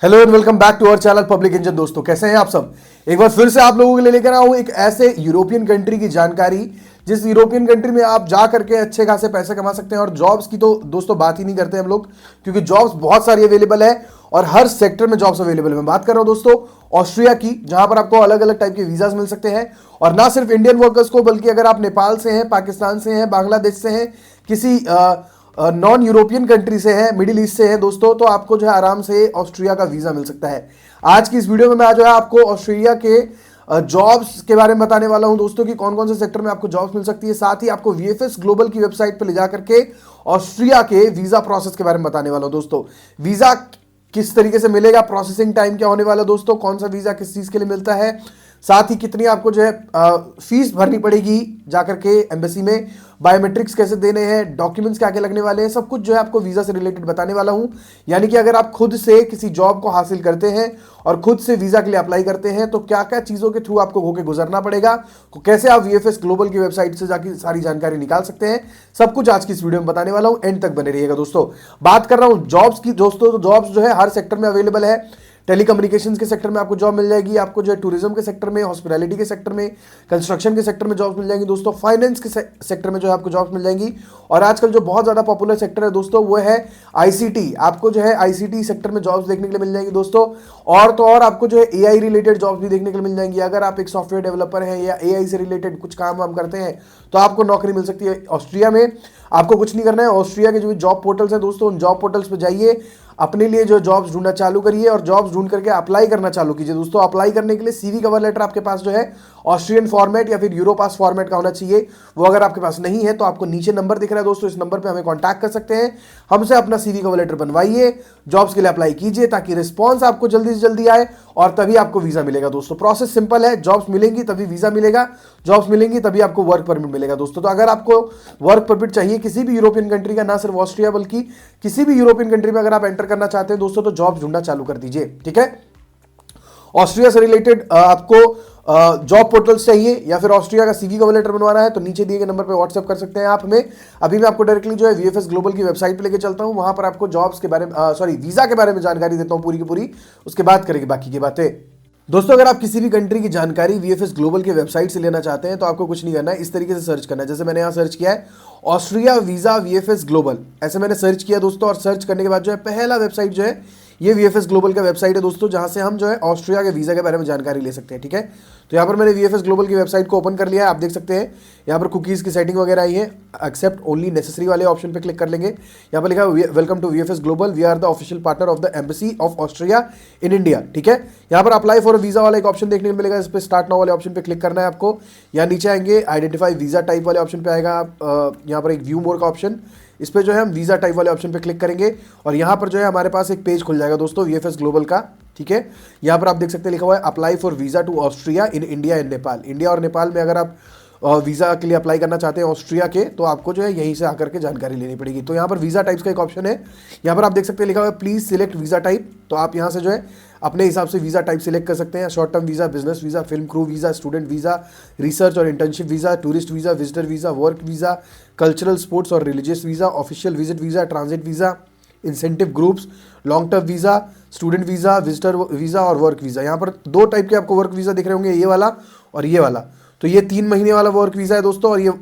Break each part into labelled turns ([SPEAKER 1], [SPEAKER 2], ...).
[SPEAKER 1] Hello and welcome back to our channel public engine. दोस्तों कैसे हैं आप सब। एक बार फिर से आप लोगों के लिए लेकर आया हूं एक ऐसे यूरोपियन कंट्री की जानकारी जिस यूरोपियन कंट्री में आप जा करके अच्छे खासे पैसे कमा सकते हैं। और जॉब्स की तो दोस्तों बात ही नहीं करते हम लोग, क्योंकि जॉब्स बहुत सारी अवेलेबल है और हर सेक्टर में जॉब्स अवेलेबल है। मैं बात कर रहा हूं दोस्तों ऑस्ट्रिया की, जहां पर आपको अलग अलग टाइप के वीजास मिल सकते हैं। और ना सिर्फ इंडियन वर्कर्स को, बल्कि अगर आप नेपाल से हैं, पाकिस्तान से हैं, बांग्लादेश से हैं, किसी नॉन यूरोपियन कंट्री से है, मिडिल ईस्ट से है दोस्तों, तो आपको जो है आराम से ऑस्ट्रिया का वीजा मिल सकता है। आज की इस वीडियो में मैं जो है आपको ऑस्ट्रेलिया के जॉब्स के बारे में बताने वाला हूं दोस्तों कि कौन कौन से सेक्टर में आपको जॉब्स मिल सकती है। साथ ही आपको वीएफएस ग्लोबल की वेबसाइट पर ले जाकर के ऑस्ट्रिया के वीजा प्रोसेस के बारे में बताने वाला हूं दोस्तों। वीजा किस तरीके से मिलेगा, प्रोसेसिंग टाइम क्या होने वाला दोस्तों, कौन सा वीजा किस चीज के लिए मिलता है, साथ ही कितनी आपको जो है फीस भरनी पड़ेगी जाकर के एम्बेसी में, बायोमेट्रिक्स कैसे देने हैं, डॉक्यूमेंट्स क्या क्या लगने वाले हैं, सब कुछ जो है आपको वीजा से रिलेटेड बताने वाला हूं। यानी कि अगर आप खुद से किसी जॉब को हासिल करते हैं और खुद से वीजा के लिए अप्लाई करते हैं तो क्या क्या चीजों के थ्रू आपको होकर गुजरना पड़ेगा, तो कैसे आप वीएफएस ग्लोबल की वेबसाइट से जाकर सारी जानकारी निकाल सकते हैं, सब कुछ आज की इस वीडियो में बताने वाला हूं। एंड तक बने रहिएगा दोस्तों। बात कर रहा हूं जॉब्स की दोस्तों, तो जॉब्स जो है हर सेक्टर में अवेलेबल है। टेलीकम्युनिकेशंस के सेक्टर में आपको जॉब मिल जाएगी, आपको जो है टूरिज्म के सेक्टर में, हॉस्पिटैलिटी के सेक्टर में, कंस्ट्रक्शन के सेक्टर में जॉब्स मिल जाएंगी दोस्तों, फाइनेंस के सेक्टर में जो है आपको जॉब्स मिल जाएंगी। और आजकल जो बहुत ज्यादा पॉपुलर सेक्टर है दोस्तों वो है आईसीटी। आपको जो है आईसीटी सेक्टर में जॉब्स देखने के लिए मिल जाएंगी दोस्तों। और तो और आपको जो है एआई रिलेटेड जॉब्स भी देखने के लिए मिल जाएंगी। अगर आप एक सॉफ्टवेयर डेवलपर हैं या एआई से रिलेटेड कुछ काम वाम करते हैं तो आपको नौकरी मिल सकती है ऑस्ट्रिया में। आपको कुछ नहीं करना है, ऑस्ट्रिया के जो भी जॉब पोर्टल्स हैं दोस्तों, उन जॉब पोर्टल्स पे जाइए, अपने लिए जो जॉब्स ढूंढना चालू करिए और जॉब्स ढूंढ करके अप्लाई करना चालू कीजिए दोस्तों। अप्लाई करने के लिए सीवी कवर लेटर आपके पास जो है ऑस्ट्रियन फॉर्मेट या फिर यूरोपास फॉर्मेट का होना चाहिए। वो अगर आपके पास नहीं है तो आपको नीचे नंबर दिख रहा है दोस्तों, इस नंबर पे हमें कांटेक्ट कर सकते हैं। हमसे अपना सीवी कवर लेटर बनवाइए, जॉब्स के लिए अप्लाई कीजिए ताकि रिस्पॉन्स आपको जल्दी से जल्दी आए और तभी आपको वीजा मिलेगा दोस्तों। प्रोसेस सिंपल है, जॉब्स मिलेंगी तभी वीजा मिलेगा, जॉब्स मिलेंगी तभी आपको वर्क परमिट मिलेगा दोस्तों। तो अगर आपको वर्क परमिट चाहिए किसी भी यूरोपियन कंट्री का, ना सिर्फ ऑस्ट्रिया बल्कि किसी भी यूरोपियन कंट्री में अगर आप एंटर करना चाहते हैं दोस्तों, तो जॉब ढूंढना चालू कर दीजिए। ठीक है, ऑस्ट्रिया से रिलेटेड आपको जॉब पोर्टल्स चाहिए या फिर ऑस्ट्रिया का सीवी कवर लेटर बनवाना है तो नीचे दिए गए नंबर पे व्हाट्सएप कर सकते हैं आप हमें। अभी मैं आपको डायरेक्टली जो है वीएफएस ग्लोबल की वेबसाइट पे लेके चलता हूं, वहां पर आपको जॉब्स के बारे में वीजा के बारे में जानकारी देता हूं पूरी की पूरी, उसके बाद करेंगे बाकी की बातें। दोस्तों अगर आप किसी भी कंट्री की जानकारी वीएफएस ग्लोबल के वेबसाइट से लेना चाहते हैं तो आपको कुछ नहीं करना है, इस तरीके से सर्च करना है। जैसे मैंने यहाँ सर्च किया है ऑस्ट्रिया वीजा वीएफएस ग्लोबल, ऐसे मैंने सर्च किया दोस्तों। और सर्च करने के बाद जो है पहला वेबसाइट जो है ये वीएफएस ग्लोबल का वेबसाइट है दोस्तों, जहां से हम जो है ऑस्ट्रिया के वीजा के बारे में जानकारी ले सकते हैं। ठीक है, तो यहाँ पर मैंने वीएफएस ग्लोबल की वेबसाइट को ओपन कर लिया है। आप देख सकते हैं यहाँ पर कुकीज़ की सेटिंग वगैरह आई है। एक्सेप्ट ओनली नेसेसरी वाले ऑप्शन पे क्लिक कर लेंगे। यहाँ पर लिखा है welcome to VFS Global, we are the official partner of the embassy of Austria in India. ठीक है, यहाँ पर अप्लाई फॉर वीजा वाला एक ऑप्शन देखने को मिलेगा, इस पर स्टार्ट नाउ वाले ऑप्शन पे क्लिक करना है आपको। यहाँ नीचे आएंगे आइडेंटिफाई वीजा टाइप वाले ऑप्शन पे आएगा, यहाँ पर एक व्यू मोर का ऑप्शन, इस पे जो है हम वीजा टाइप वाले ऑप्शन पे क्लिक करेंगे और यहाँ पर जो है हमारे पास एक पेज खुल जाएगा दोस्तों वीएफएस ग्लोबल का। ठीक है, यहाँ पर आप देख सकते हैं लिखा हुआ है apply for visa to Austria in India and Nepal. India और नेपाल में अगर आप वीजा के लिए अप्लाई करना चाहते हैं ऑस्ट्रिया के, तो आपको जो है यहीं से आकर के जानकारी लेनी पड़ेगी। तो यहाँ पर वीजा टाइप्स का एक ऑप्शन है, यहाँ पर आप देख सकते हैं लिखा हुआ है प्लीज सिलेक्ट वीजा टाइप। तो आप यहाँ से जो है अपने हिसाब से वीजा टाइप सिलेक्ट कर सकते हैं। Short term visa, business visa, film crew visa, student visa, research और internship visa, tourist visa, visitor visa, work visa, cultural, sports और religious visa, official visit visa, transit visa, incentive groups, long term visa, student visa, visitor visa और work visa. यहाँ पर दो type के आपको work visa दिख रहे होंगे, ये वाला और ये वाला। तो ये 3 महीने वाला वर्क वीजा है दोस्तों और ये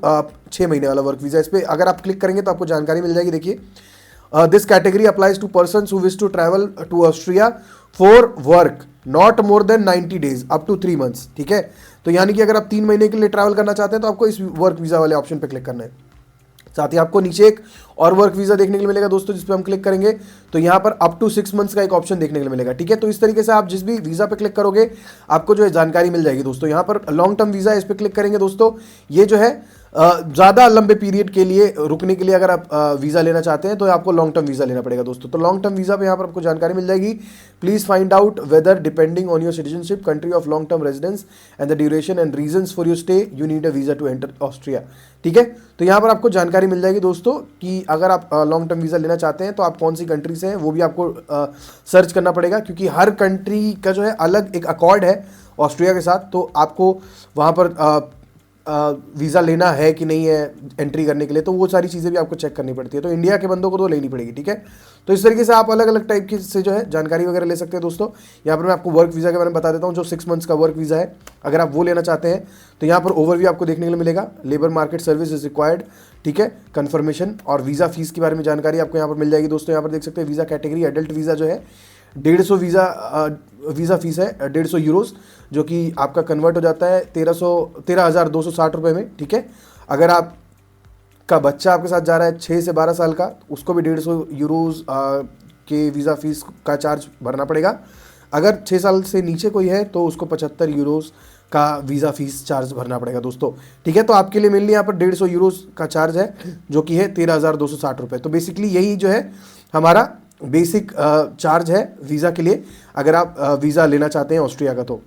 [SPEAKER 1] 6 महीने वाला वर्क वीजा। इस पर अगर आप क्लिक करेंगे तो आपको जानकारी मिल जाएगी। देखिए, this category applies to persons who wish to travel to Austria for work not more than 90 days up to 3 months. ठीक है, तो यानी कि अगर आप 3 महीने के लिए ट्रैवल करना चाहते हैं तो आपको इस वर्क वीजा वाले ऑप्शन पे क्लिक करना है। साथ ही आपको नीचे एक और वर्क वीजा देखने के लिए मिलेगा दोस्तों, जिस पे हम क्लिक करेंगे तो यहाँ पर अप टू 6 मंथ्स का एक ऑप्शन देखने के लिए मिलेगा। ठीक है, तो इस तरीके से आप जिस भी वीजा पे क्लिक करोगे आपको जो है जानकारी मिल जाएगी दोस्तों। यहाँ पर लॉन्ग टर्म वीजा, इस पे क्लिक करेंगे दोस्तों, ये जो है ज़्यादा लंबे पीरियड के लिए रुकने के लिए अगर आप वीज़ा लेना चाहते हैं तो आपको लॉन्ग टर्म वीज़ा लेना पड़ेगा दोस्तों। तो लॉन्ग टर्म वीज़ा पे यहाँ पर आपको जानकारी मिल जाएगी। Please find out whether depending on your citizenship, country of long term residence and the duration and reasons for your stay, you need a visa to enter Austria. ठीक है, तो यहाँ पर आपको जानकारी मिल जाएगी दोस्तों कि अगर आप लॉन्ग टर्म वीज़ा लेना चाहते हैं तो आप कौन सी कंट्री से हैं वो भी आपको सर्च करना पड़ेगा, क्योंकि हर कंट्री का जो है अलग एक अकॉर्ड है ऑस्ट्रिया के साथ। तो आपको वहाँ पर वीज़ा लेना है कि नहीं है एंट्री करने के लिए, तो वो सारी चीज़ें भी आपको चेक करनी पड़ती है। तो इंडिया के बंदों को तो लेनी पड़ेगी, ठीक है। तो इस तरीके से आप अलग अलग टाइप की से जो है जानकारी वगैरह ले सकते हैं दोस्तों। यहाँ पर मैं आपको वर्क वीज़ा के बारे में बता देता हूँ, जो 6 मंथ्स का वर्क वीज़ा है, अगर आप वो लेना चाहते हैं तो यहाँ पर ओवरव्यू आपको देखने के लिए मिलेगा। Labour market service is required, ठीक है, कन्फर्मेशन और वीज़ा फीस के बारे में जानकारी आपको यहाँ पर मिल जाएगी दोस्तों। यहाँ पर देख सकते हैं वीज़ा कैटेगरी एडल्ट वीज़ा जो है 150 वीज़ा फीस है, 150 यूरोस, जो कि आपका कन्वर्ट हो जाता है 13,260 रुपये में, ठीक है। अगर आप का बच्चा आपके साथ जा रहा है 6 से 12 साल का, तो उसको भी 150 यूरोस के वीज़ा फीस का चार्ज भरना पड़ेगा। अगर 6 साल से नीचे कोई है तो उसको 75 यूरोस का वीज़ा फीस चार्ज भरना पड़ेगा दोस्तों, ठीक है। तो आपके लिए मेनली यहाँ पर 150 यूरोस का चार्ज है, जो कि है 13,260 रुपये। तो बेसिकली यही जो है हमारा बेसिक चार्ज है वीज़ा के लिए, अगर आप वीज़ा लेना चाहते हैं ऑस्ट्रिया का। तो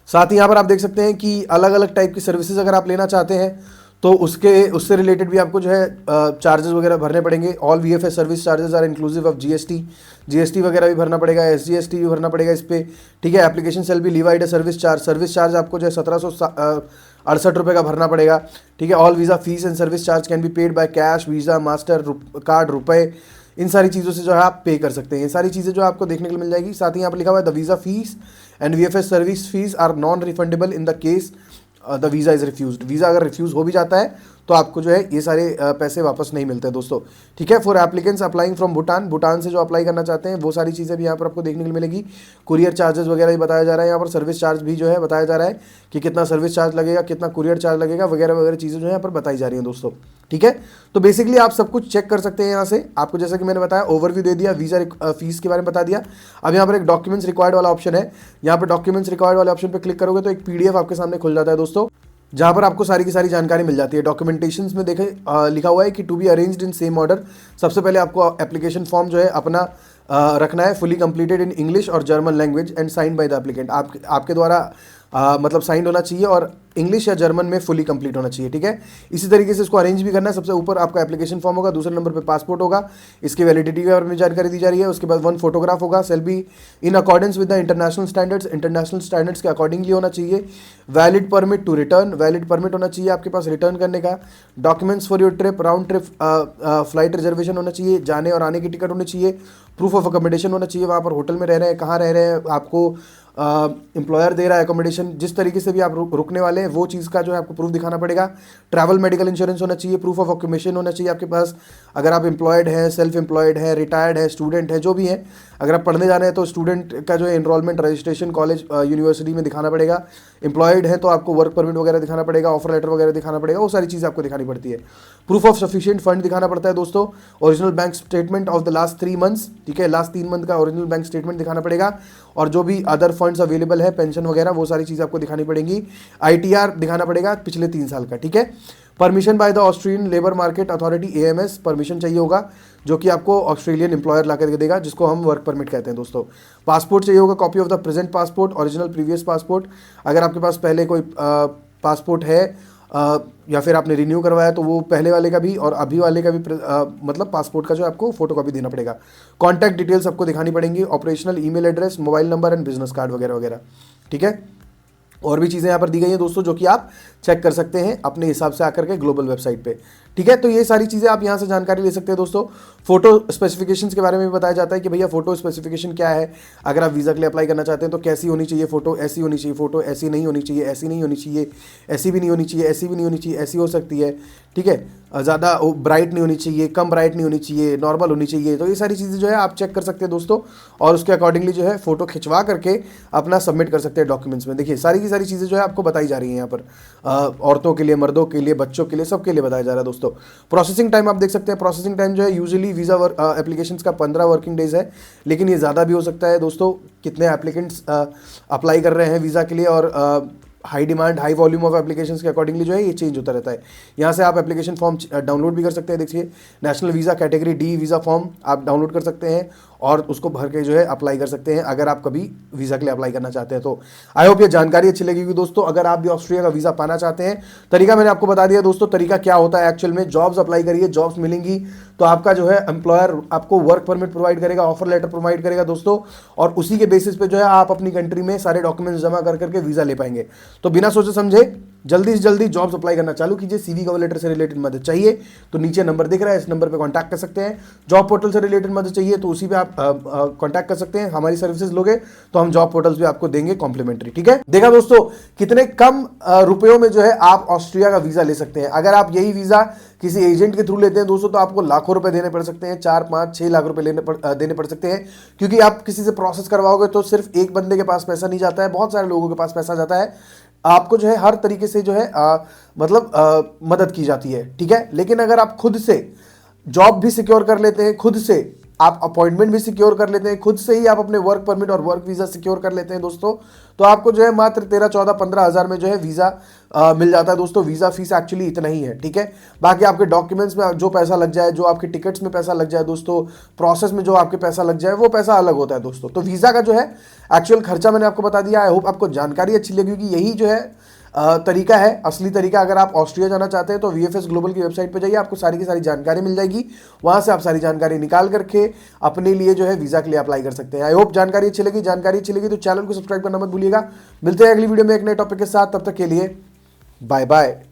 [SPEAKER 1] साथ ही यहाँ पर आप देख सकते हैं कि अलग अलग टाइप की सर्विसेज अगर आप लेना चाहते हैं तो उससे रिलेटेड भी आपको जो है चार्जेस वगैरह भरने पड़ेंगे। All VFS service charges are inclusive of GST वगैरह भी भरना पड़ेगा, SGST भी भरना पड़ेगा इस पर, ठीक है। एप्लीकेशन सेल भी लीवाइड सर्विस चार्ज आपको जो है 1768 रुपये का भरना पड़ेगा, ठीक है। All visa fees and service charge can be paid by cash, visa, master card, रुपए, इन सारी चीज़ों से जो है आप पे कर सकते हैं। ये सारी चीज़ें जो आपको देखने को मिल जाएगी। साथ ही यहाँ पर लिखा हुआ है the visa fees and VFS service fees are non refundable in the case the visa is refused. Visa अगर रिफ्यूज़ हो भी जाता है तो आपको जो है ये सारे पैसे वापस नहीं मिलते हैं दोस्तों, ठीक है। For applicants applying from Bhutan से जो अप्लाई करना चाहते हैं वो सारी चीज़ें भी यहाँ पर आपको देखने को मिलेगी। कुरियर चार्जेस वगैरह भी बताया जा रहा है, यहाँ पर सर्विस चार्ज भी जो है बताया जा रहा है कि कितना सर्विस चार्ज लगेगा, कितना कुरियर चार्ज लगेगा, वगैरह वगैरह चीज़ें जो है यहाँ पर बताई जा रही हैं दोस्तों, ठीक है। तो बेसिकली आप सब कुछ चेक कर सकते हैं यहाँ से। आपको जैसा कि मैंने बताया ओवरव्यू दे दिया, वीज़ा फीस के बारे में बता दिया। अब यहाँ पर एक डॉक्यूमेंट्स रिक्वायर्ड वाला ऑप्शन है, यहाँ पर डॉक्यूमेंट्स रिक्वायर्ड वाले ऑप्शन पर क्लिक करोगे तो एक PDF आपके सामने खुल जाता है दोस्तों, जहाँ पर आपको सारी की सारी जानकारी मिल जाती है। डॉक्यूमेंटेशंस में देखें लिखा हुआ है कि to be arranged in same order. सबसे पहले आपको एप्लीकेशन फॉर्म जो है अपना रखना है, फुली कंप्लीटेड इन इंग्लिश और German language and signed by the applicant. आपके द्वारा मतलब साइंड होना चाहिए और इंग्लिश या जर्मन में फुली कंप्लीट होना चाहिए, ठीक है। इसी तरीके से इसको अरेंज भी करना है। सबसे ऊपर आपका एप्लीकेशन फॉर्म होगा, दूसरे नंबर पे पासपोर्ट होगा, इसकी वैलिडिटी के बारे में जानकारी दी जा रही है। उसके बाद 1 फोटोग्राफ होगा, shall be in accordance with the international standards के अकॉर्डिंगली होना चाहिए। Valid permit to return, valid permit होना चाहिए आपके पास रिटर्न करने का। Documents for your trip, round trip flight reservation होना चाहिए, जाने और आने की टिकट होनी चाहिए। प्रूफ ऑफ अकोमोडेशन होना चाहिए, वहाँ पर होटल में रह रहे हैं, कहाँ रह रहे हैं, आपको एम्प्लॉयर दे रहा है अकोमोडेशन, जिस तरीके से भी आप रुकने वाले हैं वो चीज़ का जो है आपको प्रूफ दिखाना पड़ेगा। ट्रैवल मेडिकल इंश्योरेंस होना चाहिए, प्रूफ ऑफ ऑक्यूपेशन होना चाहिए आपके पास। अगर आप एम्प्लॉयड हैं, सेल्फ एम्प्लॉयड है, रिटायर्ड है, स्टूडेंट है, जो भी है, अगर आप पढ़ने जा रहे हैं तो स्टूडेंट का जो है एनरोलमेंट रजिस्ट्रेशन कॉलेज यूनिवर्सिटी में दिखाना पड़ेगा। एम्प्लॉयड है तो आपको वर्क परमिट वगैरह दिखाना पड़ेगा, ऑफर लेटर वगैरह दिखाना पड़ेगा, वो सारी चीज़ें आपको दिखानी पड़ती है। प्रूफ ऑफ सफिशिएंट फंड दिखाना पड़ता है दोस्तों। Original bank statement of the last 3 months, ठीक है, लास्ट 3 मंथ का ओरिजिनल बैंक स्टेटमेंट दिखाना पड़ेगा। और जो भी अदर फंड्स अवेलेबल है, पेंशन वगैरह, वो सारी चीज़ें आपको दिखानी पड़ेंगी। ITR दिखाना पड़ेगा पिछले 3 साल का, ठीक है। Permission by the Australian labour market authority AMS permission चाहिए होगा, जो कि आपको ऑस्ट्रेलियन एम्प्लॉयर ला करके देगा, जिसको हम वर्क परमिट कहते हैं दोस्तों। पासपोर्ट चाहिए होगा, copy of the present passport, original previous passport. अगर आपके पास पहले कोई पासपोर्ट है या फिर आपने रिन्यू करवाया तो वो पहले वाले का भी और अभी वाले का भी मतलब पासपोर्ट का जो आपको फोटो कॉपी देना पड़ेगा। कॉन्टैक्ट डिटेल्स आपको दिखानी पड़ेंगी, operational email address, mobile number and business card वगैरह वगैरह, ठीक है। और भी चीज़ें यहाँ पर दी गई हैं दोस्तों, जो कि आप चेक कर सकते हैं अपने हिसाब से आकर के ग्लोबल वेबसाइट पे, ठीक है। तो ये सारी चीज़ें आप यहाँ से जानकारी ले सकते हैं दोस्तों। फोटो स्पेसिफिकेशंस के बारे में भी बताया जाता है कि भैया फोटो स्पेसिफिकेशन क्या है। अगर आप वीज़ा के लिए अप्लाई करना चाहते हैं तो कैसी होनी चाहिए फोटो, ऐसी होनी चाहिए फोटो, ऐसी नहीं होनी चाहिए, ऐसी नहीं होनी चाहिए, ऐसी भी नहीं होनी चाहिए, ऐसी भी नहीं होनी चाहिए, ऐसी हो सकती है, ठीक है। ज़्यादा ब्राइट नहीं होनी चाहिए, कम ब्राइट नहीं होनी चाहिए, नॉर्मल होनी चाहिए। तो ये सारी चीज़ें जो है आप चेक कर सकते हैं दोस्तों, और उसके अकॉर्डिंगली जो है फोटो खिंचवा करके अपना सबमिट कर सकते हैं डॉक्यूमेंट्स में। देखिए सारी की सारी चीज़ें जो है आपको बताई जा रही हैं यहाँ पर, औरतों के लिए, मर्दों के लिए, बच्चों के लिए, सबके लिए बताया जा रहा है दोस्तों। प्रोसेसिंग टाइम आप देख सकते हैं, प्रोसेसिंग टाइम जो है यूजुअली वीज़ा एप्लीकेशंस का 15 वर्किंग डेज है, लेकिन ये ज़्यादा भी हो सकता है दोस्तों। कितने एप्लीकेंट्स अप्लाई कर रहे हैं वीज़ा के लिए और high demand, high volume of applications के अकॉर्डिंगली जो है ये चेंज होता रहता है। यहाँ से आप एप्लीकेशन फॉर्म डाउनलोड भी कर सकते हैं। देखिए national visa category D visa form आप डाउनलोड कर सकते हैं और उसको भर के जो है अप्लाई कर सकते हैं अगर आप कभी वीज़ा के लिए अप्लाई करना चाहते हैं। तो आई होप ये जानकारी अच्छी लगेगी दोस्तों। अगर आप भी ऑस्ट्रिया का वीज़ा पाना चाहते हैं, तरीका मैंने आपको बता दिया दोस्तों। तरीका क्या होता है एक्चुअल में, जॉब्स अप्लाई करिए, जॉब्स मिलेंगी तो आपका जो है एम्प्लॉयर आपको वर्क परमिट प्रोवाइड करेगा, ऑफर लेटर प्रोवाइड करेगा दोस्तों, और उसी के बेसिस पे जो है आप अपनी कंट्री में सारे डॉक्यूमेंट्स जमा कर करके वीज़ा ले पाएंगे। तो बिना सोचे समझे जल्दी से जल्दी जॉब्स अप्लाई करना चालू कीजिए। सीवी कवर लेटर से रिलेटेड मदद चाहिए तो नीचे नंबर दिख रहा है, इस नंबर पे कांटेक्ट कर सकते हैं। जॉब पोर्टल से रिलेटेड मदद चाहिए तो उसी पे आप कांटेक्ट कर सकते हैं। हमारी सर्विसेज लोगे तो हम जॉब पोर्टल्स भी आपको देंगे कॉम्प्लीमेंट्री, ठीक है। देखा दोस्तों कितने कम रुपयों में जो है आप ऑस्ट्रिया का वीजा ले सकते हैं। अगर आप यही वीजा किसी एजेंट के थ्रू लेते हैं दोस्तों तो आपको लाखों रुपए देने पड़ सकते हैं, 4, 5, 6 लाख रुपए देने पड़ सकते हैं, क्योंकि आप किसी से प्रोसेस करवाओगे तो सिर्फ एक बंदे के पास पैसा नहीं जाता है, बहुत सारे लोगों के पास पैसा जाता है। आपको जो है हर तरीके से जो है मदद की जाती है, ठीक है। लेकिन अगर आप खुद से जॉब भी सिक्योर कर लेते हैं, खुद से आप अपॉइंटमेंट भी सिक्योर कर लेते हैं, खुद से ही आप अपने वर्क परमिट और वर्क वीज़ा सिक्योर कर लेते हैं दोस्तों, तो आपको जो है मात्र 13, 14, 15 हज़ार में जो है वीज़ा मिल जाता है दोस्तों। वीज़ा फीस एक्चुअली इतना ही है, ठीक है। बाकी आपके डॉक्यूमेंट्स में जो पैसा लग जाए, जो आपके टिकट्स में पैसा लग जाए दोस्तों, प्रोसेस में जो आपके पैसा लग जाए, वो पैसा अलग होता है दोस्तों। तो वीज़ा का जो है एक्चुअल खर्चा मैंने आपको बता दिया। आई होप आपको जानकारी अच्छी लगी होगी। यही जो है तरीका है, असली तरीका। अगर आप ऑस्ट्रिया जाना चाहते हैं तो VFS ग्लोबल की वेबसाइट पर जाइए, आपको सारी की सारी जानकारी मिल जाएगी। वहां से आप सारी जानकारी निकाल करके अपने लिए जो है वीज़ा के लिए अप्लाई कर सकते हैं। आई होप जानकारी अच्छी लगी तो चैनल को सब्सक्राइब करना मत भूलिएगा। मिलते हैं अगली वीडियो में एक नए टॉपिक के साथ, तब तक के लिए बाय बाय।